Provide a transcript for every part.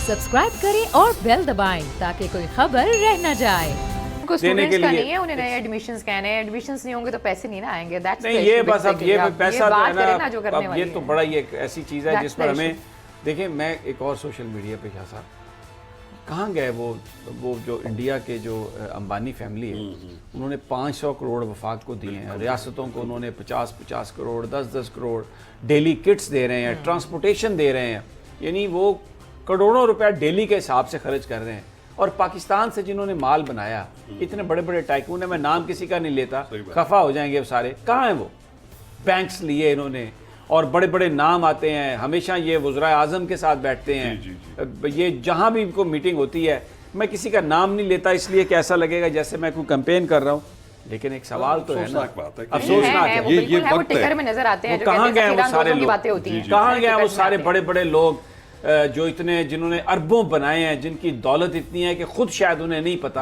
Subscribe करें और bell दबाएं ताकि कोई खबर रह न जाए। उनको स्टूडेंट्स का नहीं है, उन्हें नए एडमिशंस कहने हैं, एडमिशंस नहीं होंगे तो पैसे नहीं ना आएंगे। दैट्स नहीं, ये बस अब ये पैसा तो है ना जो करने अब वाली ये तो बड़ा ही एक ऐसी चीज़ है जिस पर That's the हमें देखिए। मैं एक और सोशल मीडिया पे क्या साहब कहाँ गए वो जो इंडिया के जो अंबानी फैमिली है, उन्होंने 500 करोड़ वफाक को दिए हैं, रियासतों को उन्होंने 50-50 करोड़ 10-10 करोड़ डेली किट्स दे रहे हैं, ट्रांसपोर्टेशन दे रहे हैं, यानी वो करोड़ों रुपया डेली के हिसाब से खर्च कर रहे हैं। और पाकिस्तान से जिन्होंने माल बनाया, इतने बड़े बड़े टाइकून है, मैं नाम किसी का नहीं लेता, खफा हो जाएंगे वो सारे, कहाँ हैं वो? बैंक्स लिए इन्होंने और बड़े बड़े नाम आते हैं, हमेशा ये वज़राए आज़म के साथ बैठते हैं। ये जहाँ भी इनको मीटिंग होती है, मैं किसी का नाम नहीं लेता इसलिए कि ऐसा लगेगा जैसे मैं कोई कैंपेन कर रहा हूँ, लेकिन एक सवाल तो है ना, अफसोसनाक है। ये वक्त है में नजर आते हैं, कहाँ गए वो सारे लोग, कहाँ गए वो सारे बड़े बड़े लोग जो इतने जिन्होंने अरबों बनाए हैं, जिनकी दौलत इतनी है कि खुद शायद उन्हें नहीं पता।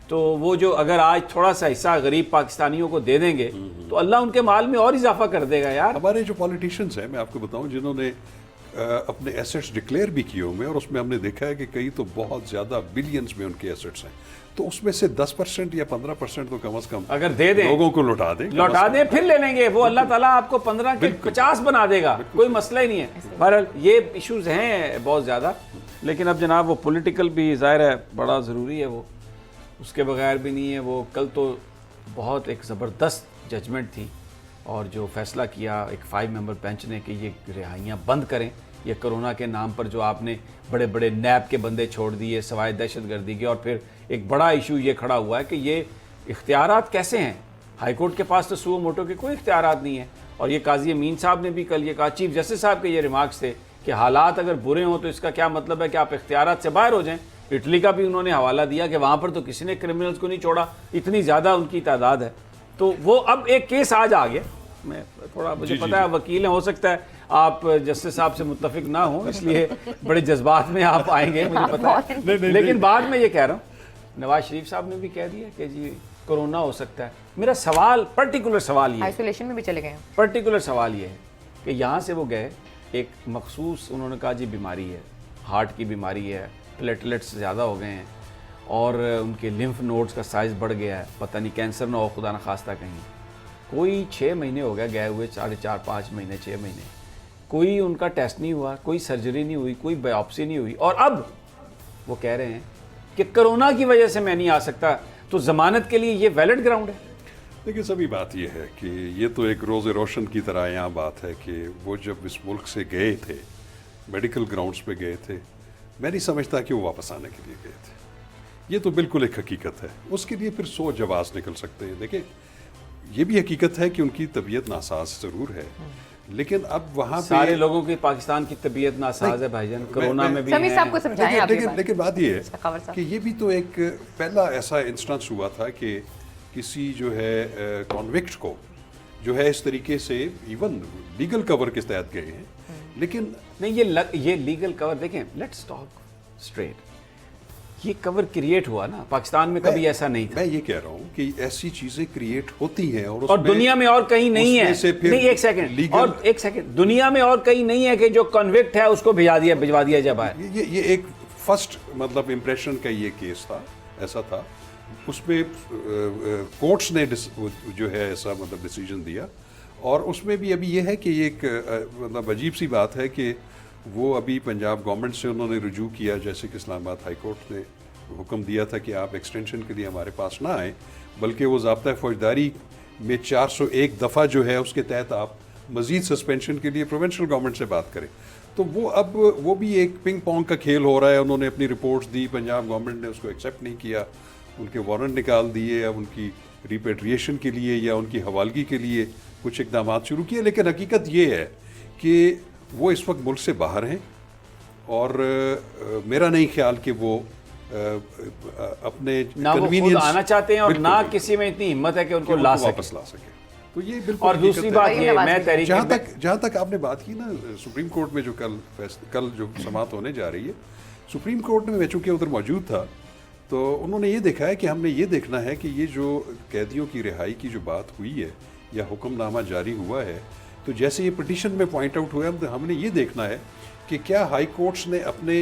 तो वो जो अगर आज थोड़ा सा हिस्सा गरीब पाकिस्तानियों को दे देंगे तो अल्लाह उनके माल में और इजाफा कर देगा यार। हमारे जो पॉलिटिशियंस हैं, मैं आपको बताऊं, जिन्होंने अपने एसेट्स डिक्लेयर भी किए हुए हैं, और उसमें हमने देखा है कि कई तो बहुत ज़्यादा बिलियंस में उनके एसेट्स हैं, तो उसमें से 10% या 15% तो कम से कम अगर दे दें, लोगों को लौटा दें, फिर ले लेंगे वो। अल्लाह ताला आपको 15 के 50 बना देगा, कोई मसला ही नहीं है। बहरहाल ये इश्यूज हैं बहुत ज़्यादा, लेकिन अब जनाब वो पॉलिटिकल भी ज़ाहिर है बड़ा ज़रूरी है, वो उसके बगैर भी नहीं है। वो कल तो बहुत एक ज़बरदस्त जजमेंट थी और जो फैसला किया एक 5 मेंबर बेंच ने कि ये रिहाइयाँ बंद करें, ये कोरोना के नाम पर जो आपने बड़े बड़े नैब के बंदे छोड़ दिए सवाए दहशतगर्दी के। और फिर एक बड़ा इशू ये खड़ा हुआ है कि ये इख्तियारात कैसे हैं, हाई कोर्ट के पास तो सुओ मोटो के कोई इख्तियारात नहीं है। और ये काजी अमीन साहब ने भी कल ये कहा, चीफ जस्टिस साहब के ये रिमार्क्स थे कि हालात अगर बुरे हों तो इसका क्या मतलब है कि आप इख्तियारात से बाहर हो जाएं। इटली का भी उन्होंने हवाला दिया कि वहाँ पर तो किसी ने क्रिमिनल्स को नहीं छोड़ा, इतनी ज़्यादा उनकी तादाद है। तो वो अब एक केस आज आ गया, मैं थोड़ा मुझे पता है वकील हैं, हो सकता है आप जस्टिस साहब से मुत्तफिक ना हो, इसलिए बड़े जज्बात में आप आएंगे मुझे पता है। लेकिन बाद में ये कह रहा हूँ, नवाज शरीफ साहब ने भी कह दिया कि जी कोरोना हो सकता है। मेरा सवाल, पर्टिकुलर सवाल ये, आइसोलेशन में भी चले गए, पर्टिकुलर सवाल ये है कि यहाँ से वो गए, एक मखसूस उन्होंने कहा जी बीमारी है, हार्ट की बीमारी है, प्लेटलेट्स ज़्यादा हो गए हैं और उनके लिम्फ नोड्स का साइज़ बढ़ गया है, पता नहीं कैंसर ना हो खुदा न खास्ता कहीं। कोई 6 महीने हो गए गए हुए, 4.5 महीने 6 महीने, कोई उनका टेस्ट नहीं हुआ, कोई सर्जरी नहीं हुई, कोई बायोप्सी नहीं हुई, और अब वो कह रहे हैं कि कोरोना की वजह से मैं नहीं आ सकता। तो जमानत के लिए ये वैलिड ग्राउंड है? देखिए सभी बात ये है कि ये तो एक रोज़े रोशन की तरह यहाँ बात है कि वो जब इस मुल्क से गए थे, मेडिकल ग्राउंड्स पे गए थे, मैं नहीं समझता कि वो वापस आने के लिए गए थे। ये तो बिल्कुल एक हकीकत है, उसके लिए फिर 100 जवाब निकल सकते हैं। देखिए ये भी हकीकत है कि उनकी तबीयत नासाज ज़रूर है, लेकिन अब वहाँ पे सारे लोगों की पाकिस्तान की तबीयत नासाज है भाईजान, कोरोना में भी समी साहब को समझाएं आप। लेकिन बात ये है कि ये भी तो एक पहला ऐसा इंस्टेंस हुआ था कि किसी जो है कॉन्विक्ट को जो है इस तरीके से इवन लीगल कवर के तहत गए हैं, लेकिन नहीं ये लीगल कवर देखें, लेट्स टॉक स्ट्रेट, ये कवर क्रिएट हुआ ना, पाकिस्तान में कभी ऐसा नहीं था। मैं ये कह रहा हूँ कि ऐसी चीजें क्रिएट होती हैं और दुनिया में और कहीं नहीं है। नहीं एक सेकंड, दुनिया में और कहीं नहीं है कि जो कन्विक्ट है उसको भिजवा दिया जाए बाहर। ये एक फर्स्ट मतलब इम्प्रेशन का ये केस था, ऐसा था, उसमें कोर्ट्स ने जो है ऐसा मतलब डिसीजन दिया। और उसमें भी अभी ये है कि एक मतलब अजीब सी बात है कि वो अभी पंजाब गवर्नमेंट से उन्होंने रुजू किया, जैसे कि इस्लामाबाद हाई कोर्ट ने हुक्म दिया था कि आप एक्सटेंशन के लिए हमारे पास ना आएँ, बल्कि वो ज़ाब्ता फौजदारी में 401 दफ़ा जो है उसके तहत आप मज़ीद सस्पेंशन के लिए प्रोविंशियल गवर्नमेंट से बात करें। तो वो अब वो भी एक पिंग पोंग का खेल हो रहा है। उन्होंने अपनी रिपोर्ट्स दी, पंजाब गवर्नमेंट ने उसको एक्सेप्ट नहीं किया, उनके वारंट निकाल दिए, अब उनकी रिपेट्रिएशन के लिए या उनकी हवालगी के लिए कुछ इकदाम शुरू किए। लेकिन हकीकत ये है कि वो इस वक्त मुल्क से बाहर हैं और मेरा नहीं ख्याल कि वो अपने कन्वीनियंस आना चाहते हैं और ना किसी में इतनी हिम्मत है कि उनको वापस ला सके। तो ये बिल्कुल। और दूसरी बात ये, मैं तहरीक जहाँ तक आपने बात की ना सुप्रीम कोर्ट में जो कल जो समाअत होने जा रही है, सुप्रीम कोर्ट में मैं चूँकि उधर मौजूद था तो उन्होंने ये देखा है कि हमने ये देखना है कि ये जो कैदियों की रिहाई की जो बात हुई है या हुक्मनामा जारी हुआ है, तो जैसे ये पिटीशन में पॉइंट आउट हुआ है, हमने ये देखना है कि क्या हाई कोर्ट्स ने अपने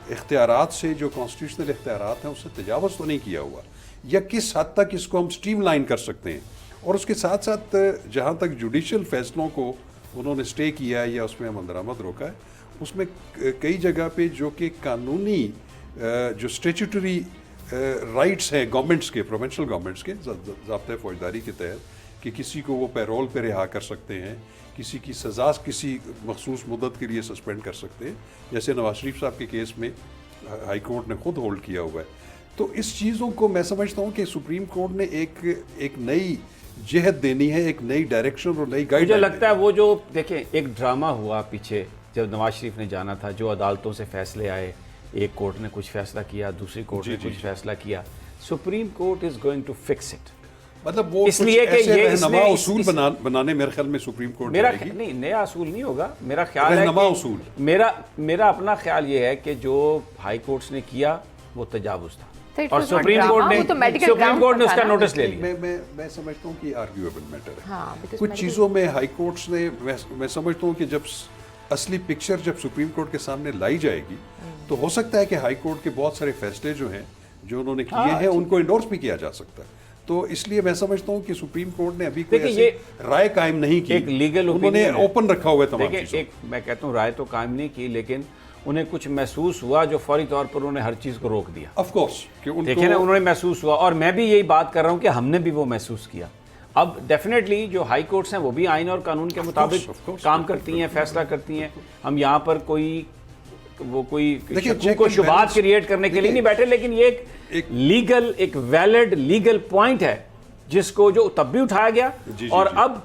اختیارات سے جو کانسٹیٹیوشنل اختیارات ہیں اس سے تجاوز تو نہیں کیا ہوا, یا کس حد تک اس کو ہم سٹریم لائن کر سکتے ہیں. اور اس کے ساتھ ساتھ جہاں تک جوڈیشل فیصلوں کو انہوں نے سٹے کیا یا اس میں عمل درآمد روکا ہے, اس میں کئی جگہ پہ جو کہ قانونی جو اسٹیچوٹری رائٹس ہیں گورنمنٹس کے, پروونشل گورنمنٹس کے ضابطۂ فوجداری کے تحت, کہ کسی کو وہ پیرول پہ رہا کر سکتے ہیں, کسی کی سزا کسی مخصوص مدت کے لیے سسپینڈ کر سکتے ہیں, جیسے نواز شریف صاحب کے کیس میں ہائی کورٹ نے خود ہولڈ کیا ہوا ہے. تو اس چیزوں کو میں سمجھتا ہوں کہ سپریم کورٹ نے ایک نئی جہت دینی ہے, ایک نئی ڈائریکشن اور نئی گائیڈ. مجھے لگتا ہے وہ جو دیکھیں ایک ڈرامہ ہوا پیچھے جب نواز شریف نے جانا تھا, جو عدالتوں سے فیصلے آئے, ایک کورٹ نے کچھ فیصلہ کیا, دوسری کورٹ نے کچھ فیصلہ کیا. Supreme court is going to fix it. مطلب وہ اس لیے کہ یہ رہنما اصول بنانے میرے خیال میں سپریم کورٹ نہیں, نیا اصول نہیں ہوگا. میرا خیال ہے رہنما اصول, میرا اپنا خیال یہ ہے کہ جو ہائی کورٹس نے کیا وہ تجاوز تھا, اور سپریم کورٹ نے اس کا نوٹس لے لیا. میں سمجھتا ہوں کہ آرگیویبل میٹر ہے. کچھ چیزوں میں ہائی کورٹس نے, میں سمجھتا ہوں کہ جب اصلی پکچر جب سپریم کورٹ کے سامنے لائی جائے گی تو ہو سکتا ہے کہ ہائی کورٹ کے بہت سارے فیصلے جو ہیں جو انہوں نے کیے ہیں ان کو انڈورس بھی کیا جا سکتا ہے. تو اس لیے میں سمجھتا ہوں کہ سپریم کورٹ نے ابھی کوئی ایسی رائے قائم نہیں کی, ایک لیگل انہوں نے اوپن رکھا ہوا ہے تمام چیزوں. ایک میں کہتا ہوں رائے تو قائم نہیں کی, لیکن انہیں کچھ محسوس ہوا جو فوری طور پر انہوں نے ہر چیز کو روک دیا. آف کورس دیکھیں نا, انہوں نے محسوس ہوا, اور میں بھی یہی بات کر رہا ہوں کہ ہم نے بھی وہ محسوس کیا. اب ڈیفینیٹلی جو ہائی کورٹس ہیں وہ بھی آئین اور قانون کے مطابق کام کرتی ہیں, فیصلہ کرتی ہیں. ہم یہاں پر کوئی شبہات کریٹ کرنے کے لیے نہیں بیٹھے, لیکن یہ ایک لیگل, ایک ویلڈ لیگل پوائنٹ ہے جس کو جو تب بھی اٹھایا گیا, اور اب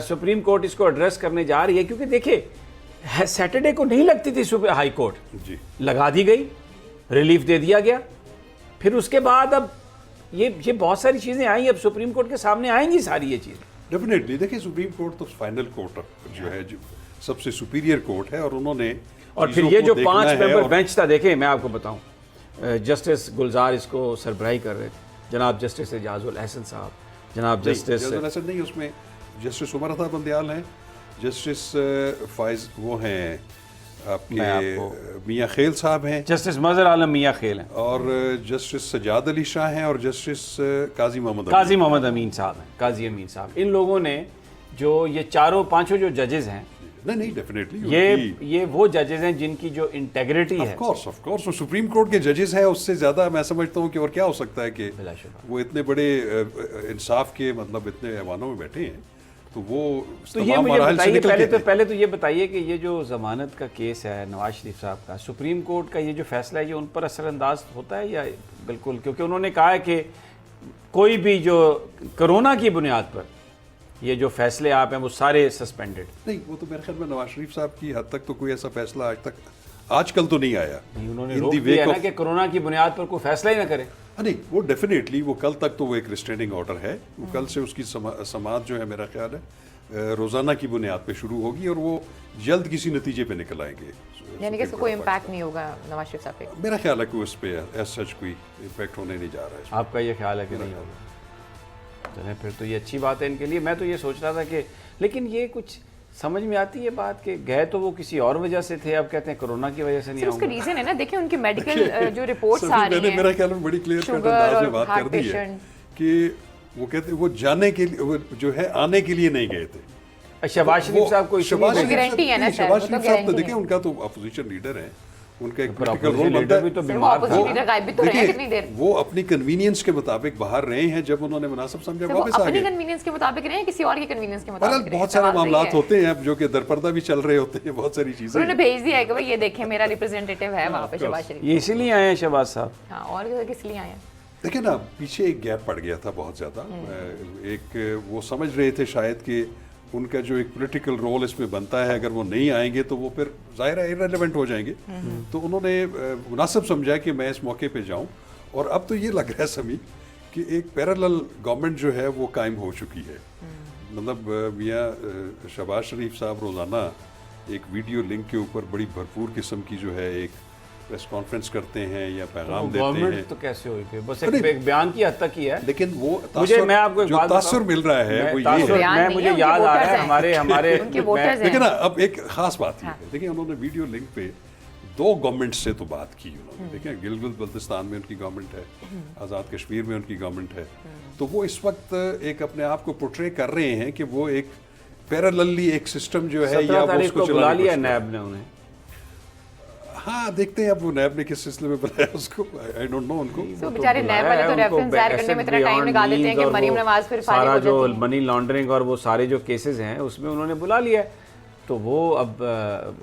سپریم کورٹ اس کو ایڈریس کرنے جا رہی ہے. کیونکہ دیکھیں سیٹرڈے کو نہیں لگتی تھی ہائی کورٹ, لگا دی گئی, ریلیف دے دیا گیا. پھر اس کے بعد اب یہ بہت ساری چیزیں آئیں, اب سپریم کورٹ کے سامنے آئیں گی ساری یہ چیزیں. ڈیفینیٹلی دیکھیں سپریم کورٹ تو فائنل کورٹ جو ہے, جو سب سے سپیریئر کورٹ ہے, اور انہوں نے اور پھر یہ جو 5 ممبر بینچ تھا, دیکھیں میں آپ کو بتاؤں, جسٹس گلزار اس کو سربراہی کر رہے تھے, جناب جسٹس اعجاز الحسن صاحب, جناب جسٹس نہیں, اس میں جسٹس عمر عطا بندیال ہیں, جسٹس فائز وہ ہیں آپ کے میاں خیل صاحب ہیں, جسٹس مظہر عالم میاں خیل ہیں, اور جسٹس سجاد علی شاہ ہیں, اور جسٹس قاضی محمد امین صاحب ہیں, قاضی امین صاحب. ان لوگوں نے جو یہ 4-5 جو ججز ہیں, نہیں ڈیفینیٹلی یہ وہ ججز ہیں جن کی جو انٹیگریٹی ہے. آف کورس وہ سپریم کورٹ کے ججز ہیں, اس سے زیادہ میں سمجھتا ہوں کہ اور کیا ہو سکتا ہے کہ وہ اتنے بڑے انصاف کے مطلب اتنے ایوانوں میں بیٹھے ہیں, تو وہ یہ مجھے بتائیے پہلے تو یہ بتائیے کہ یہ جو ضمانت کا کیس ہے نواز شریف صاحب کا, سپریم کورٹ کا یہ جو فیصلہ ہے یہ ان پر اثر انداز ہوتا ہے یا بالکل؟ کیونکہ انہوں نے کہا ہے کہ کوئی بھی جو کرونا کی بنیاد پر یہ جو فیصلے آپ ہیں وہ سارے سسپینڈڈ. نہیں, وہ تو میرے خیال میں نواز شریف صاحب کی حد تک تو کوئی ایسا فیصلہ آج کل تو نہیں آیا. انہوں نے روک دیا نا کہ کرونا کی بنیاد پر کوئی فیصلہ ہی نہ کرے. نہیں, وہ ڈیفینیٹلی وہ کل تک تو وہ ایک ریسٹینڈنگ آرڈر ہے, وہ کل سے اس کی سماعت جو ہے میرا خیال ہے روزانہ کی بنیاد پہ شروع ہوگی, اور وہ جلد کسی نتیجے پہ نکل آئیں گے. یعنی کہ اس کا کوئی امپیکٹ نہیں ہوگا نواز شریف صاحب پہ؟ میرا خیال ہے کہ اس پہ ایز سچ کوئی امپیکٹ ہونے نہیں جا رہا ہے. آپ کا یہ خیال ہے کہ نہیں ہوگا؟ چلیں پھر تو یہ اچھی بات ہے ان کے لیے. میں تو یہ سوچ رہا تھا کہ, لیکن یہ کچھ سمجھ میں آتی ہے بات کہ گئے تو وہ کسی اور وجہ سے تھے, اب کہتے ہیں کرونا کی وجہ سے نہیں آؤں گا. اس کا ریزن ہے نا, دیکھیں ان کی میڈیکل جو رپورٹس آ رہی ہیں, میرا خیال میں بڑی کلیئر کٹ انداز میں بات کر دی ہے کہ وہ کہتے ہیں وہ جانے کے لیے جو ہے آنے کے لیے نہیں گئے تھے. شہباز شریف صاحب کو گارنٹی ہے نا, شہباز شریف صاحب تو دیکھیں ان کا تو اپوزیشن لیڈر ہیں, ان کا ایک پولیٹیکل رول بنتا ہے. وہ اپنی کنوینئنس کے مطابق باہر رہے ہیں, جب انہوں نے مناسب سمجھا واپس آ گئے. اپنی کنوینئنس کے مطابق رہے ہیں, کسی اور کی کنوینئنس کے مطابق رہے ہیں. بہت سارے معاملات ہوتے ہیں جو کہ درپردہ بھی چل رہے ہوتے ہیں, بہت ساری چیزیں انہوں نے بھیج دیا ہے کہ یہ دیکھیں میرا ریپرزینٹیٹیو ہے وہاں پہ شہباز شریف. یہ اسی لیے آئے ہیں شہباز صاحب. ہاں, اور کس لیے آئے ہیں؟ دیکھیں نا, پیچھے ایک گیپ پڑ گیا تھا بہت زیادہ. ایک وہ سمجھ رہے تھے شاید کہ ان کا جو ایک پولیٹیکل رول اس میں بنتا ہے, اگر وہ نہیں آئیں گے تو وہ پھر ظاہر ہے ایرریلیونٹ ہو جائیں گے. تو انہوں نے مناسب سمجھا کہ میں اس موقع پہ جاؤں, اور اب تو یہ لگ رہا ہے سمی کہ ایک پیرالل گورنمنٹ جو ہے وہ قائم ہو چکی ہے. مطلب میاں شہباز شریف صاحب روزانہ ایک ویڈیو لنک کے اوپر بڑی بھرپور قسم کی جو ہے ایک پریس کانفرنس کرتے ہیں یا پیغام دیتے ہیں. گورنمنٹ تو کیسے ہوئی پھر, بس ایک بیان کی حد تک ہی ہے. لیکن وہ میں آپ کو جو تاثر مل رہا ہے وہ یہ ہے, مجھے یاد آ رہا ہے ہمارے دیکھیں نا, اب ایک خاص بات یہ ہے, دیکھیں انہوں نے ویڈیو لنک پہ दो गवर्नमेंट से तो बात की उन्होंने, देखें गिलगित बल्तिस्तान में उनकी गवर्नमेंट है, आज़ाद कश्मीर में उनकी गवर्नमेंट है, तो वो इस वक्त एक अपने आप को पोर्ट्रे कर रहे हैं कि वो एक पैरेलली एक सिस्टम जो है या वो उसको बुला लिया नैब ने उन्हें। हाँ देखते हैं अब वो नैब ने किस सिलसिले में बुलाया उसको, आई डोंट नो उनको। तो बेचारे नैब वाले तो रेफरेंस दायर करने में इतना टाइम निकाल देते हैं कि मरीम नवाज फिर फारिग हो सारा जो जाती है। मनी लॉन्ड्रिंग और वो सारे जो केसेस हैं उसमें उन्होंने बुला लिया है, तो वो अब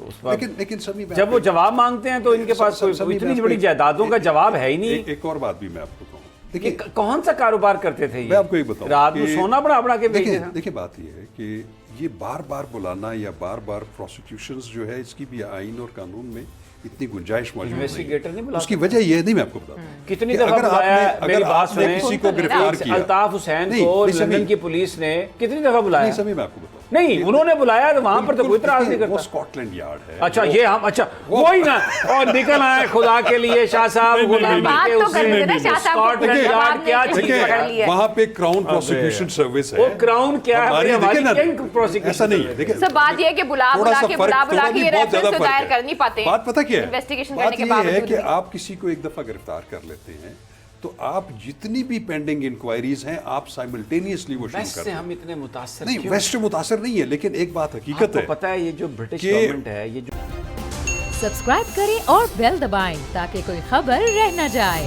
उस पर लेकिन सभी जब वो जवाब मांगते हैं तो इनके पास कोई इतनी बड़ी जायदादों का जवाब है ही नहीं। एक और बात भी मैं आपको कहूँ, देखिए कौन सा कारोबार करते थे ये? मैं आपको एक बताऊं, रात में सोना बड़ा के बेचते थे। देखिए बात ये है कि ये बार बार बुलाना या बार बार प्रोसिक्यूशंस जो है इसकी भी आइन और कानून में इतनी गुंजाइश मौजूद इन्वेस्टिगेटर नहीं बुलाते। उसकी वजह ये नहीं, मैं आपको बताता हूँ कितनी दफा बुलाया, मेरी बात सुने, किसी को गिरफ्तार किया, अल्ताफ हुसैन को लंदन की पुलिस ने कितनी दफा बुलाया? समय मैं आपको बताऊँ, नहीं उन्होंने बुलाया तो वहां पर तो कोई इतराज नहीं वो करता। स्कॉटलैंड यार्ड है। अच्छा ये हम अच्छा वही ना, और निकल आए खुदा के लिए शाह साहब गुलामी बात के तो करने देना शाह साहब को, स्कॉटलैंड यार्ड क्या चीज देखिए, है? पकड़ लिया। वहाँ पे क्राउन प्रोसिक्यूशन सर्विस है, वो क्राउन क्या है? हमारी हमारी देखिए ना, क्या प्रोसिक्यूशन ऐसा नहीं है। देखिए सब बात ये है कि बुला थोड़ा सा के फर्क ये बहुत ज्यादा रेफरेंस तो फर्क दायर है। कर नहीं पाते। बात पता क्या है, इन्वेस्टिगेशन बात करने के ये है बावजूद कि भी। आप किसी को एक दफा गिरफ्तार कर लेते हैं तो आप जितनी भी पेंडिंग इंक्वायरीज हैं आप साइमल्टेनियसली वो शुरू वेस्ट कर से दें। हम इतने मुतासर नहीं क्यों? वेस्ट से मुतासर नहीं है, लेकिन एक बात हकीकत आपको है, पता है ये जो ब्रिटिश कि- गवर्नमेंट है ये जो सब्सक्राइब करें और बेल दबाएं ताकि कोई खबर रह न जाए।